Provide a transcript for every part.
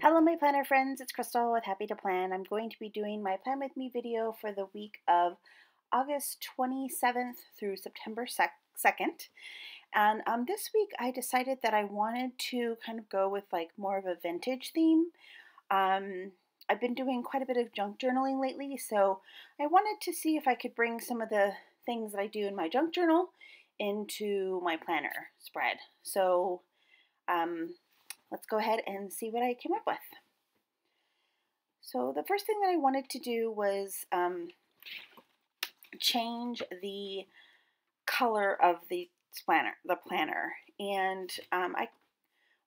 Hello my planner friends, it's Crystal with Happy to Plan. I'm going to be doing my Plan With Me video for the week of August 27th through September 2nd. And this week I decided that I wanted to kind of go with like more of a vintage theme. I've been doing quite a bit of junk journaling lately, so I wanted to see if I could bring some of the things that I do in my junk journal into my planner spread. So um, let's go ahead and see what I came up with. So the first thing that I wanted to do was change the color of the planner, and I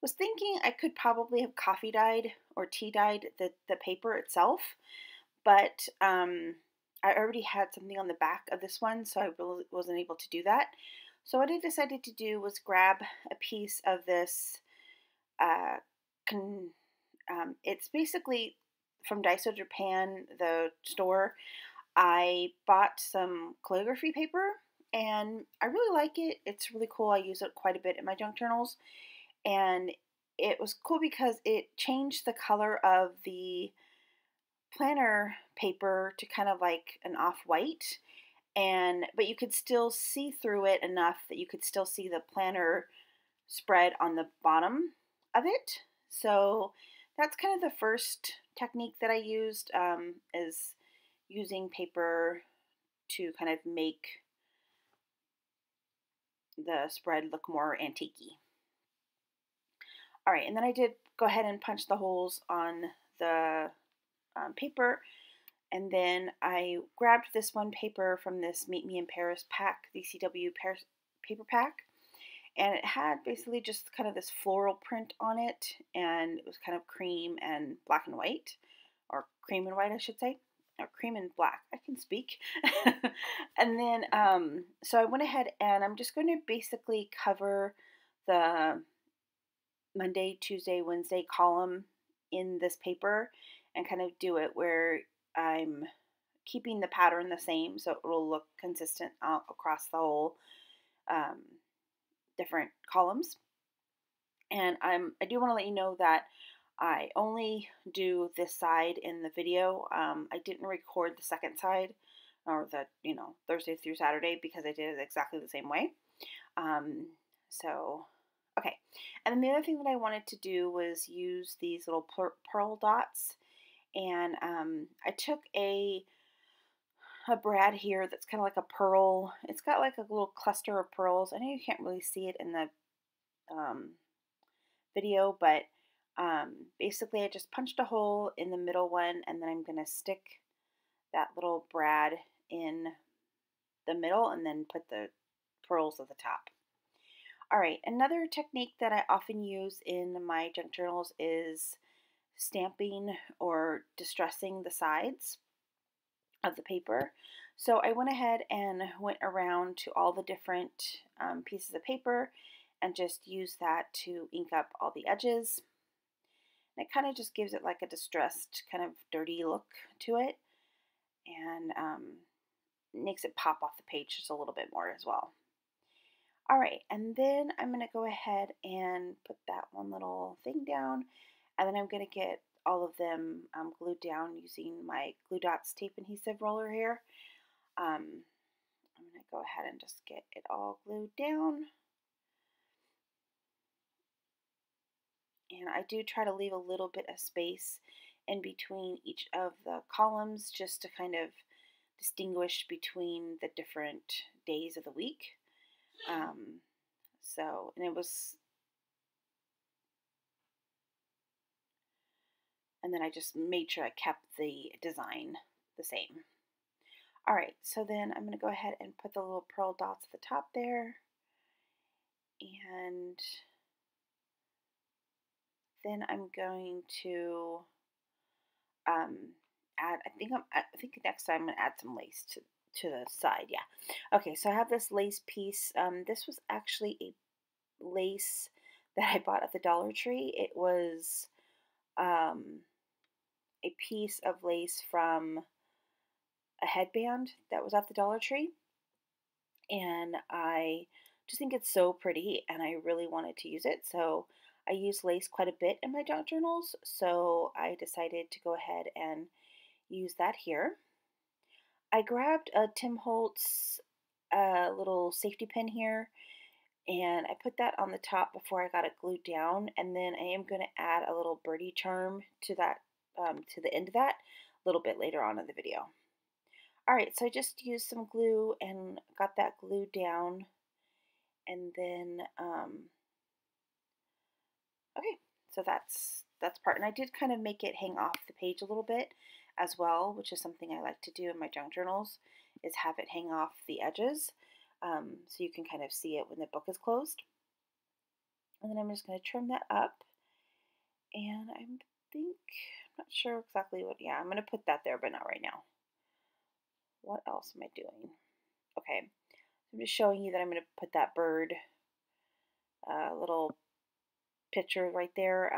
was thinking I could probably have coffee dyed or tea dyed the paper itself, but I already had something on the back of this one, so I really wasn't able to do that. So what I decided to do was grab a piece of this. Uh, it's basically from Daiso Japan, the store. I bought some calligraphy paper and I really like it. It's really cool. I use it quite a bit in my junk journals. And it was cool because it changed the color of the planner paper to kind of like an off-white. But you could still see through it enough that you could still see the planner spread on the bottom of it. So that's kind of the first technique that I used, is using paper to kind of make the spread look more antique-y. All right, and then I did go ahead and punch the holes on the paper, and then I grabbed this one paper from this Meet Me in Paris pack, the CW Paris paper pack, and it had basically just kind of this floral print on it, and it was kind of cream and black and white, or cream and white I should say, or cream and black, I can speak. And then so I went ahead and I'm just going to basically cover the Monday, Tuesday, Wednesday column in this paper and kind of do it where I'm keeping the pattern the same so it will look consistent across the whole different columns. And I do want to let you know that I only do this side in the video. I didn't record the second side, or the, Thursday through Saturday, because I did it exactly the same way. So, okay. And then the other thing that I wanted to do was use these little pearl dots. And I took a brad here that's kind of like a pearl. It's got like a little cluster of pearls. I know you can't really see it in the video, but basically I just punched a hole in the middle one, and then I'm going to stick that little brad in the middle and then put the pearls at the top. Alright, another technique that I often use in my junk journals is stamping or distressing the sides of the paper. So I went ahead and went around to all the different pieces of paper and just used that to ink up all the edges. And it kind of just gives it like a distressed, kind of dirty look to it, and makes it pop off the page just a little bit more as well. Alright, and then I'm going to go ahead and put that one little thing down, and then I'm going to get all of them glued down using my Glue Dots tape adhesive roller here. I'm going to go ahead and just get it all glued down. And I do try to leave a little bit of space in between each of the columns just to kind of distinguish between the different days of the week. And then I just made sure I kept the design the same. Alright, so then I'm going to go ahead and put the little pearl dots at the top there. And then I'm going to add, I think next time I'm going to add some lace to the side, yeah. Okay, so I have this lace piece. This was actually a lace that I bought at the Dollar Tree. It was a piece of lace from a headband that was at the Dollar Tree, and I just think it's so pretty and I really wanted to use it, so I use lace quite a bit in my junk journals, so I decided to go ahead and use that here. I grabbed a Tim Holtz little safety pin here, and I put that on the top before I got it glued down, and then I am going to add a little birdie charm to that, to the end of that a little bit later on in the video. Alright, so I just used some glue and got that glued down, and then, okay, so that's part, and I did kind of make it hang off the page a little bit as well, which is something I like to do in my junk journals, is have it hang off the edges, so you can kind of see it when the book is closed. And then I'm just going to trim that up, and I'm not sure exactly what, yeah, I'm going to put that there, but not right now. What else am I doing? Okay, I'm just showing you that I'm going to put that bird little picture right there.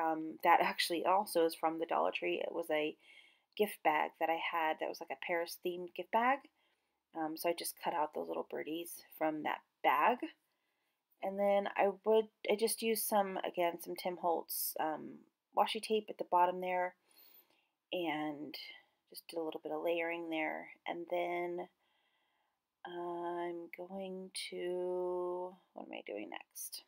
That actually also is from the Dollar Tree. It was a gift bag that I had that was like a Paris themed gift bag. So I just cut out those little birdies from that bag. And then I just used some Tim Holtz washi tape at the bottom there, and just did a little bit of layering there. And then I'm going to, what am I doing next?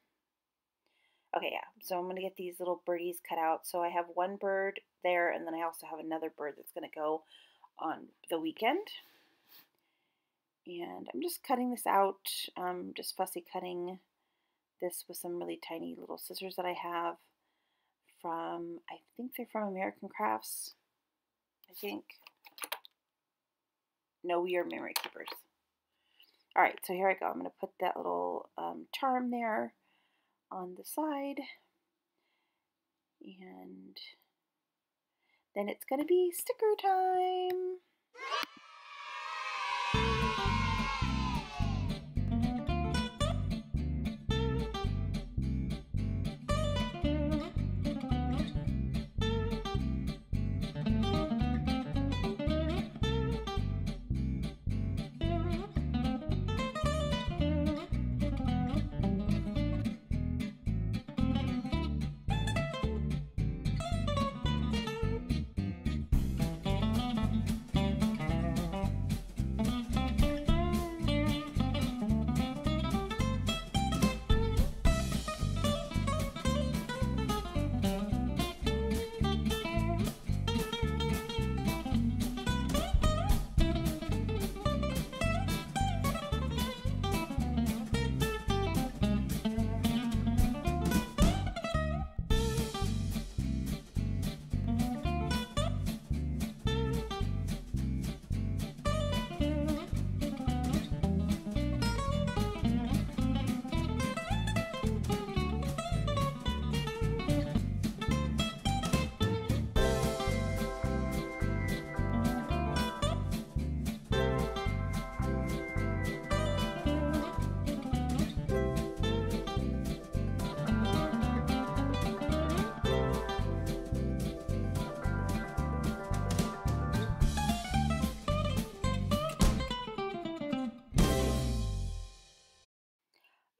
Okay, yeah, so I'm going to get these little birdies cut out. So I have one bird there, and then I also have another bird that's going to go on the weekend. And I'm just cutting this out, just fussy cutting this with some really tiny little scissors that I have from, I think they're from American Crafts, I think. No, we are memory keepers. Alright, so here I go. I'm going to put that little charm there on the side, and then it's going to be sticker time.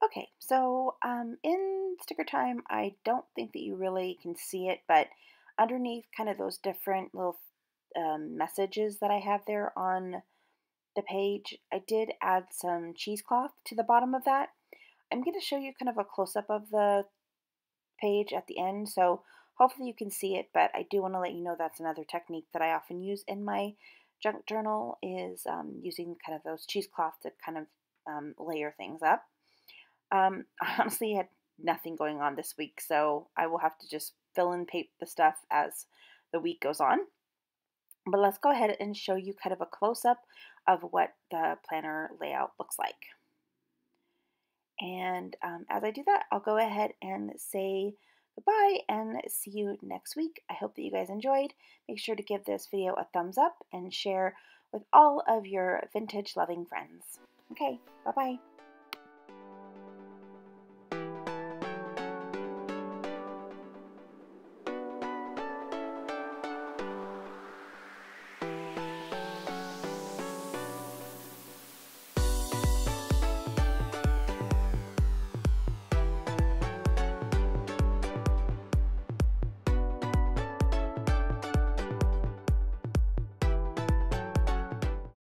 Okay, so in sticker time, I don't think that you really can see it, but underneath kind of those different little messages that I have there on the page, I did add some cheesecloth to the bottom of that. I'm going to show you kind of a close-up of the page at the end, so hopefully you can see it, but I do want to let you know that's another technique that I often use in my junk journal, is using kind of those cheesecloth to kind of layer things up. I honestly had nothing going on this week, so I will have to just fill in the stuff as the week goes on. But let's go ahead and show you kind of a close-up of what the planner layout looks like. And as I do that, I'll go ahead and say goodbye and see you next week. I hope that you guys enjoyed. Make sure to give this video a thumbs up and share with all of your vintage loving friends. Okay, bye-bye.